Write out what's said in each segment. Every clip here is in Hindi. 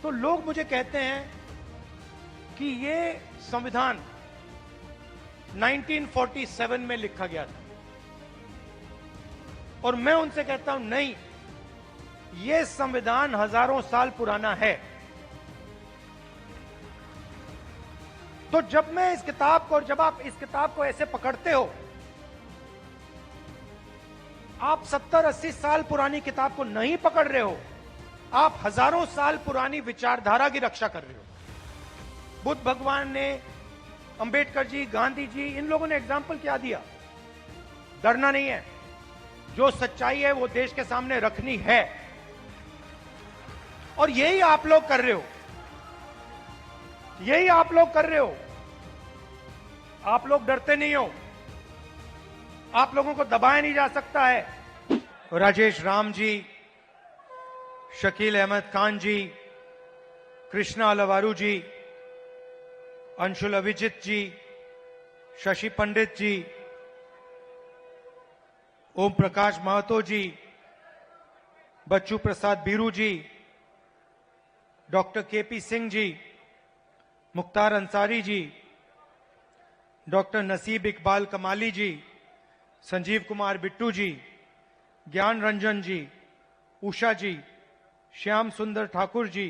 तो लोग मुझे कहते हैं कि ये संविधान 1947 में लिखा गया था, और मैं उनसे कहता हूं नहीं, ये संविधान हजारों साल पुराना है। तो जब मैं इस किताब को, और जब आप इस किताब को ऐसे पकड़ते हो, आप 70-80 साल पुरानी किताब को नहीं पकड़ रहे हो, आप हजारों साल पुरानी विचारधारा की रक्षा कर रहे हो। बुद्ध भगवान ने, अंबेडकर जी, गांधी जी, इन लोगों ने एग्जाम्पल क्या दिया? डरना नहीं है, जो सच्चाई है वो देश के सामने रखनी है, और यही आप लोग कर रहे हो, यही आप लोग कर रहे हो। आप लोग डरते नहीं हो, आप लोगों को दबाया नहीं जा सकता है। राजेश राम जी, शकील अहमद खान जी, कृष्णा अलवारू जी, अंशुल अभिजित जी, शशि पंडित जी, ओम प्रकाश महतो जी, बच्चू प्रसाद बीरू जी, doctor KP Singh ji, Mukhtar Ansari ji, doctor नसीब इकबाल कमाली जी, संजीव कुमार बिट्टू जी, ज्ञान रंजन जी, उषा जी, श्याम सुंदर ठाकुर जी,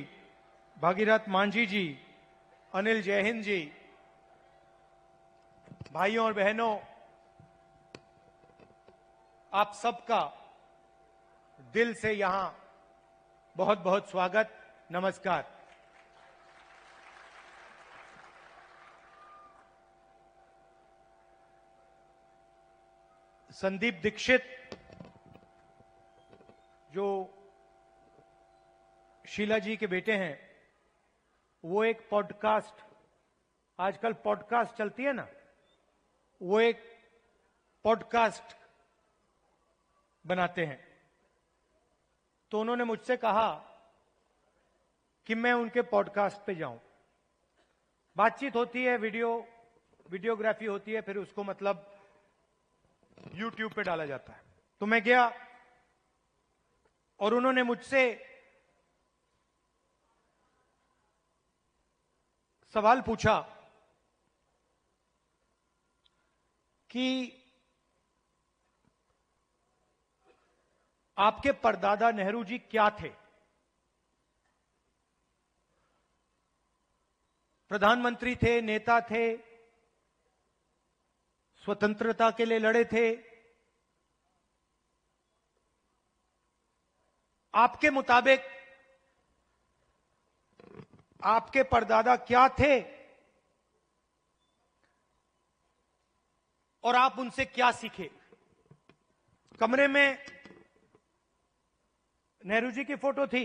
भागीरथ मांझी जी, अनिल जयहिंद जी, भाइयों और बहनों, आप सबका दिल से यहां बहुत बहुत स्वागत, नमस्कार। संदीप दीक्षित, जो शीला जी के बेटे हैं, वो एक पॉडकास्ट, आजकल पॉडकास्ट चलती है ना, वो एक पॉडकास्ट बनाते हैं। तो उन्होंने मुझसे कहा कि मैं उनके पॉडकास्ट पे जाऊं। बातचीत होती है, वीडियोग्राफी होती है, फिर उसको मतलब यूट्यूब पे डाला जाता है। तो मैं गया और उन्होंने मुझसे सवाल पूछा कि आपके परदादा नेहरू जी क्या थे? प्रधानमंत्री थे, नेता थे, स्वतंत्रता के लिए लड़े थे। आपके मुताबिक आपके परदादा क्या थे और आप उनसे क्या सीखे? कमरे में नेहरू जी की फोटो थी,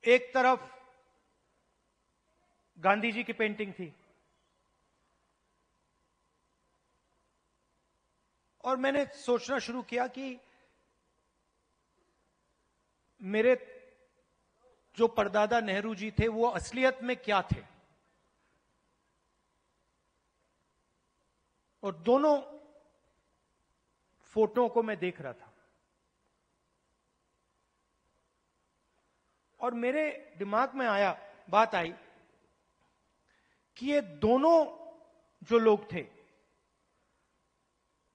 एक तरफ गांधी जी की पेंटिंग थी, और मैंने सोचना शुरू किया कि मेरे जो परदादा नेहरू जी थे वो असलियत में क्या थे। और दोनों फोटो को मैं देख रहा था, और मेरे दिमाग में बात आई कि ये दोनों जो लोग थे,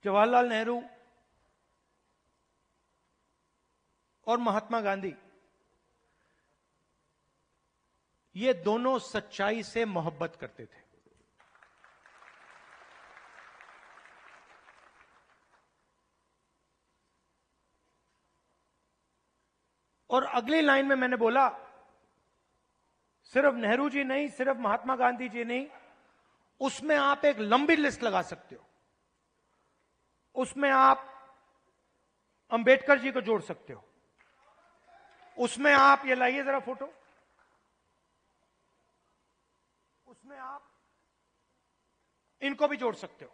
जवाहरलाल नेहरू और महात्मा गांधी, ये दोनों सच्चाई से मोहब्बत करते थे। और अगली लाइन में मैंने बोला, सिर्फ नेहरू जी नहीं, सिर्फ महात्मा गांधी जी नहीं, उसमें आप एक लंबी लिस्ट लगा सकते हो। उसमें आप अंबेडकर जी को जोड़ सकते हो, उसमें आप, ये लाइए जरा फोटो, उसमें आप इनको भी जोड़ सकते हो।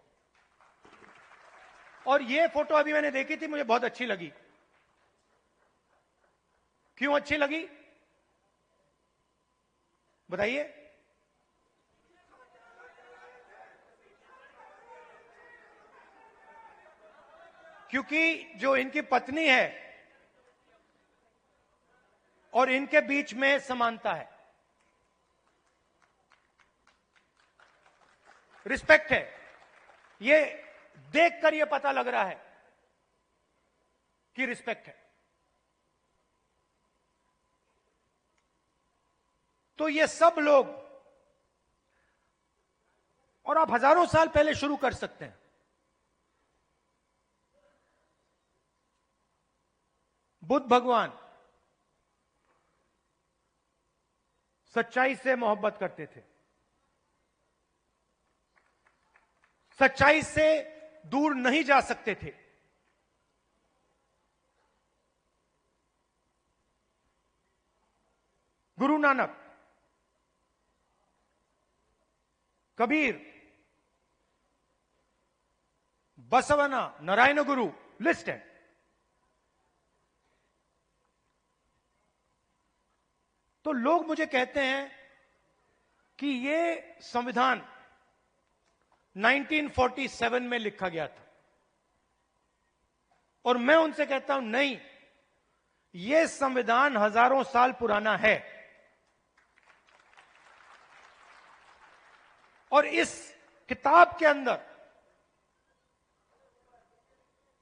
और ये फोटो अभी मैंने देखी थी, मुझे बहुत अच्छी लगी। क्यों अच्छी लगी बताइए? क्योंकि जो इनकी पत्नी है और इनके बीच में समानता है, रिस्पेक्ट है। ये देखकर ये पता लग रहा है कि रिस्पेक्ट है। तो ये सब लोग, और आप हजारों साल पहले शुरू कर सकते हैं। बुद्ध भगवान सच्चाई से मोहब्बत करते थे, सच्चाई से दूर नहीं जा सकते थे। गुरु नानक, कबीर, बसवना, नारायण गुरु, लिस्ट है। तो लोग मुझे कहते हैं कि ये संविधान 1947 में लिखा गया था, और मैं उनसे कहता हूं नहीं, यह संविधान हजारों साल पुराना है। और इस किताब के अंदर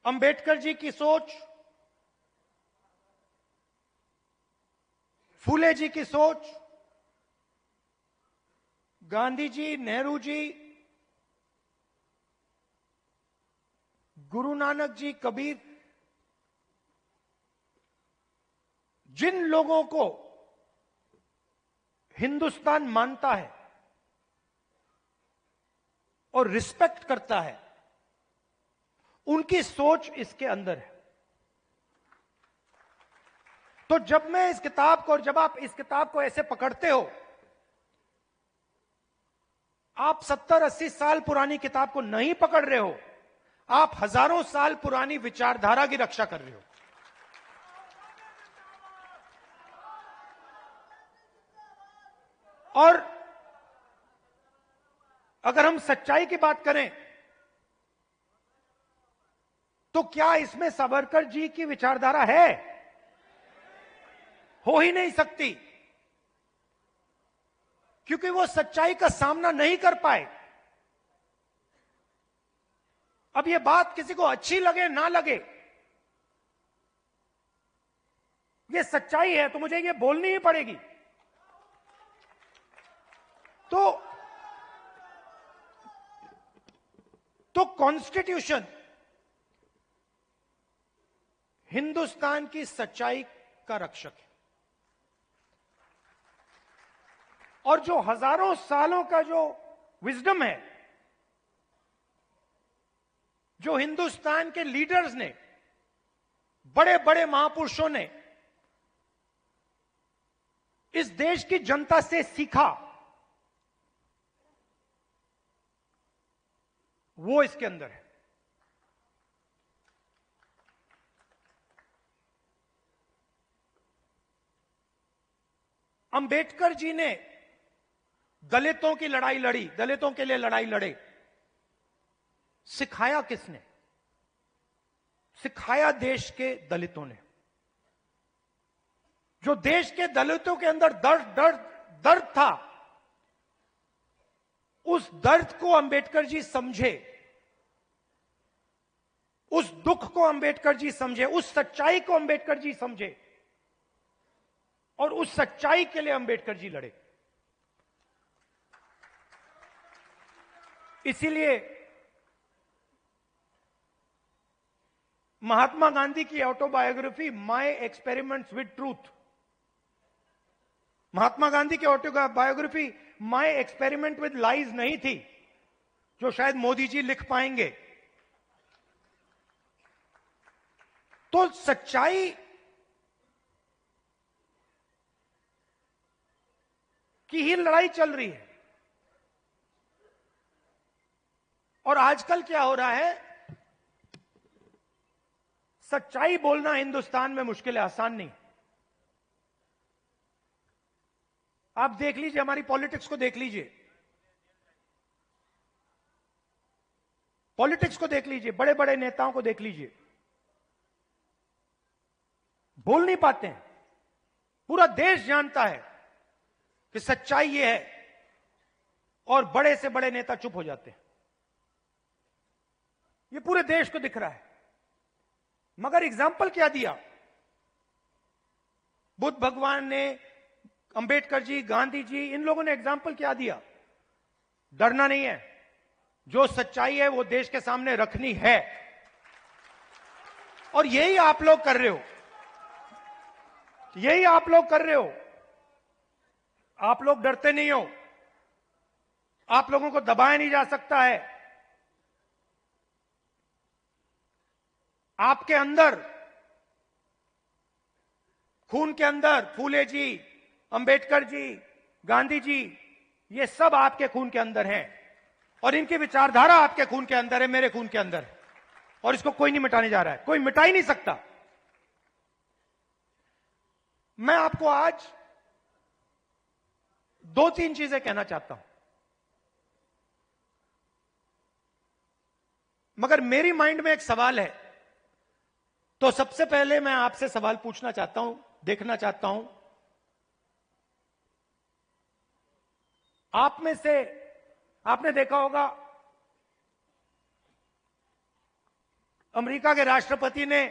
अंबेडकर जी की सोच, फूले जी की सोच, गांधी जी, नेहरू जी, गुरु नानक जी, कबीर, जिन लोगों को हिंदुस्तान मानता है और रिस्पेक्ट करता है, उनकी सोच इसके अंदर है। तो जब मैं इस किताब को, और जब आप इस किताब को ऐसे पकड़ते हो, आप 70-80 साल पुरानी किताब को नहीं पकड़ रहे हो, आप हजारों साल पुरानी विचारधारा की रक्षा कर रहे हो। और अगर हम सच्चाई की बात करें तो क्या इसमें सावरकर जी की विचारधारा है? हो ही नहीं सकती, क्योंकि वो सच्चाई का सामना नहीं कर पाए। अब ये बात किसी को अच्छी लगे ना लगे, ये सच्चाई है, तो मुझे ये बोलनी ही पड़ेगी। तो कॉन्स्टिट्यूशन हिंदुस्तान की सच्चाई का रक्षक है, और जो हजारों सालों का जो विजडम है, जो हिंदुस्तान के लीडर्स ने, बड़े बड़े महापुरुषों ने इस देश की जनता से सीखा, वो इसके अंदर है। अंबेडकर जी ने दलितों की लड़ाई लड़ी, दलितों के लिए लड़ाई लड़े। सिखाया किसने? सिखाया देश के दलितों ने। जो देश के दलितों के अंदर दर्द था, उस दर्द को अंबेडकर जी समझे, उस दुख को अंबेडकर जी समझे, उस सच्चाई को अंबेडकर जी समझे, और उस सच्चाई के लिए अंबेडकर जी लड़े। इसीलिए महात्मा गांधी की autobiography My Experiments with Truth, Mahatma Gandhi की autobiography My Experiment with Lies नहीं थी, जो शायद मोदी जी लिख पाएंगे। तो सच्चाई की ही लड़ाई चल रही है। और आजकल क्या हो रहा है, सच्चाई बोलना हिंदुस्तान में मुश्किल है, आसान नहीं। आप देख लीजिए, हमारी पॉलिटिक्स को देख लीजिए, पॉलिटिक्स को देख लीजिए, बड़े बड़े नेताओं को देख लीजिए, बोल नहीं पाते हैं, पूरा देश जानता है कि सच्चाई यह है, और बड़े से बड़े नेता चुप हो जाते हैं। यह पूरे देश को दिख रहा है। मगर एग्जाम्पल क्या दिया? बुद्ध भगवान ने, अंबेडकर जी, गांधी जी, इन लोगों ने एग्जाम्पल क्या दिया? डरना नहीं है, जो सच्चाई है वो देश के सामने रखनी है, और यही आप लोग कर रहे हो। यही आप लोग कर रहे हो। आप लोग डरते नहीं हो। आप लोगों को दबाया नहीं जा सकता है। आपके अंदर, खून के अंदर फूले जी, अंबेडकर जी, गांधी जी, ये सब आपके खून के अंदर हैं, और इनकी विचारधारा आपके खून के अंदर है, मेरे खून के अंदर है, और इसको कोई नहीं मिटाने जा रहा है। कोई मिटा ही नहीं सकता। मैं आपको आज 2-3 चीजें कहना चाहता हूं, मगर मेरी माइंड में एक सवाल है। तो सबसे पहले मैं आपसे सवाल पूछना चाहता हूं, देखना चाहता हूं, आप में से, आपने देखा होगा अमेरिका के राष्ट्रपति ने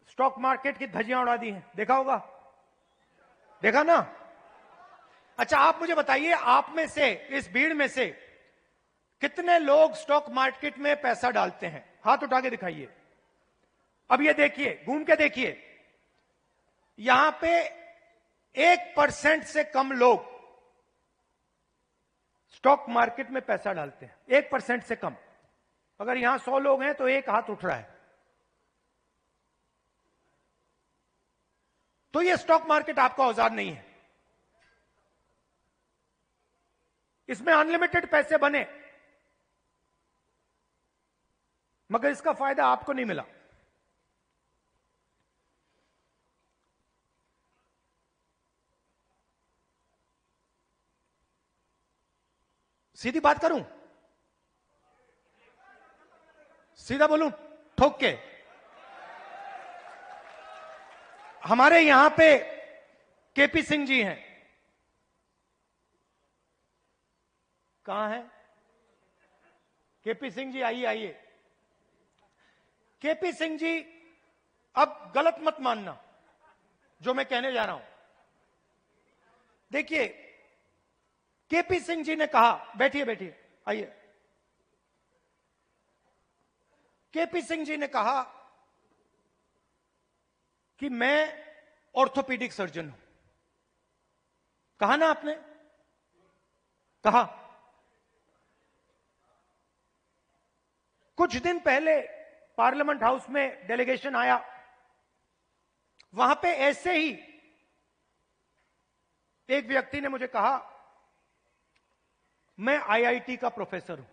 स्टॉक मार्केट की धज्जियां उड़ा दी हैं, देखा होगा? देखा ना? अच्छा, आप मुझे बताइए, आप में से, इस भीड़ में से कितने लोग स्टॉक मार्केट में पैसा डालते हैं? हाथ उठा के दिखाइए। अब ये देखिए, घूम के देखिए, यहां पे 1% से कम लोग स्टॉक मार्केट में पैसा डालते हैं। 1% से कम। अगर यहां 100 लोग हैं तो एक हाथ उठ रहा है। तो ये स्टॉक मार्केट आपका औजार नहीं है। इसमें अनलिमिटेड पैसे बने, मगर इसका फायदा आपको नहीं मिला। सीधी बात करूं, सीधा बोलूं, ठोक के, हमारे यहां पे केपी सिंह जी हैं। कहां है केपी सिंह जी? आइए आइए। केपी सिंह जी, अब गलत मत मानना जो मैं कहने जा रहा हूं। देखिए, केपी सिंह जी ने कहा, बैठिए बैठिए, आइए। केपी सिंह जी ने कहा कि मैं ऑर्थोपीडिक सर्जन हूं। कहा ना आपने? कहा। कुछ दिन पहले पार्लियामेंट हाउस में डेलीगेशन आया, वहां पे ऐसे ही एक व्यक्ति ने मुझे कहा, मैं आईआईटी का प्रोफेसर हूं,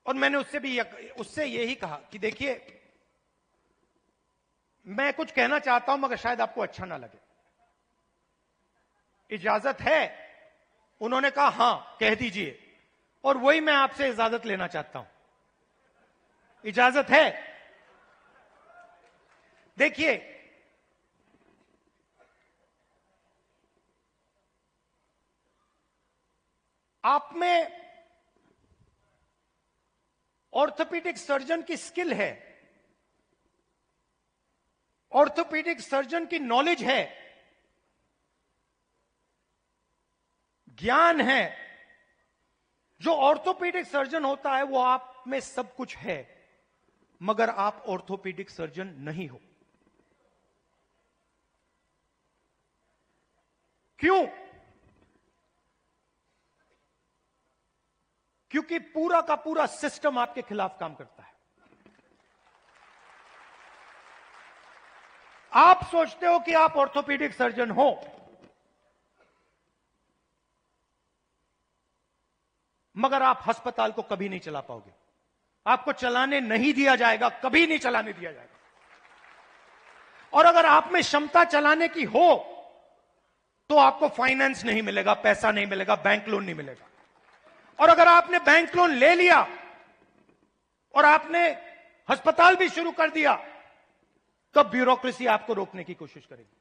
और मैंने उससे यही कहा कि देखिए, मैं कुछ कहना चाहता हूं मगर शायद आपको अच्छा ना लगे, इजाजत है? उन्होंने कहा हां, कह दीजिए। और वही मैं आपसे इजाजत लेना चाहता हूं। इजाजत है? देखिए, आप में ऑर्थोपीडिक सर्जन की स्किल है, ऑर्थोपीडिक सर्जन की नॉलेज है, ज्ञान है। जो ऑर्थोपीडिक सर्जन होता है वो आप में सब कुछ है, मगर आप ऑर्थोपीडिक सर्जन नहीं हो। क्यों? क्योंकि पूरा का पूरा सिस्टम आपके खिलाफ काम करता है। आप सोचते हो कि आप ऑर्थोपीडिक सर्जन हो, मगर आप अस्पताल को कभी नहीं चला पाओगे। आपको चलाने नहीं दिया जाएगा, कभी नहीं चलाने दिया जाएगा। और अगर आप में क्षमता चलाने की हो तो आपको फाइनेंस नहीं मिलेगा, पैसा नहीं मिलेगा, बैंक लोन नहीं मिलेगा। और अगर आपने बैंक लोन ले लिया और आपने अस्पताल भी शुरू कर दिया, तब ब्यूरोक्रेसी आपको रोकने की कोशिश करेगी।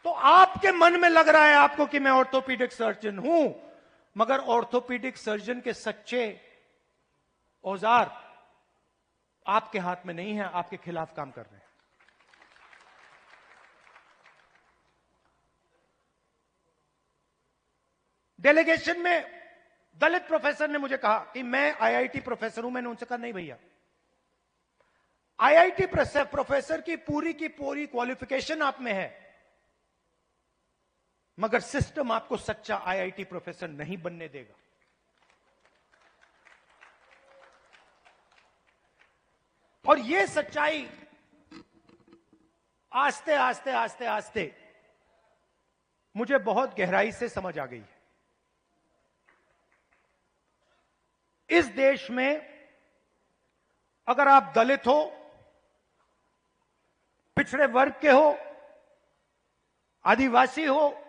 तो आपके मन में लग रहा है आपको कि मैं ऑर्थोपीडिक सर्जन हूं, मगर ऑर्थोपीडिक सर्जन के सच्चे औजार आपके हाथ में नहीं है, आपके खिलाफ काम कर रहे हैं। डेलीगेशन में दलित प्रोफेसर ने मुझे कहा कि मैं आईआईटी प्रोफेसर हूं। मैंने उनसे कहा नहीं भैया, आईआईटी प्रोफेसर की पूरी क्वालिफिकेशन आप में है, मगर सिस्टम आपको सच्चा आईआईटी प्रोफेसर नहीं बनने देगा। और यह सच्चाई आस्ते आस्ते आस्ते आस्ते मुझे बहुत गहराई से समझ आ गई है। इस देश में अगर आप दलित हो, पिछड़े वर्ग के हो, आदिवासी हो,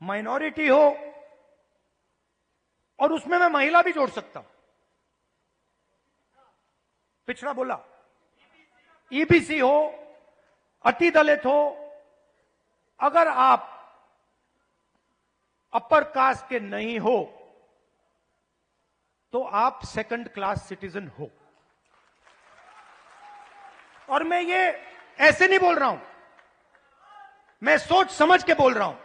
माइनॉरिटी हो, और उसमें मैं महिला भी जोड़ सकता हूं, पिछड़ा बोला, ईबीसी हो, अति दलित हो, अगर आप अपर कास्ट के नहीं हो तो आप सेकंड क्लास सिटीजन हो। और मैं ये ऐसे नहीं बोल रहा हूं, मैं सोच समझ के बोल रहा हूं।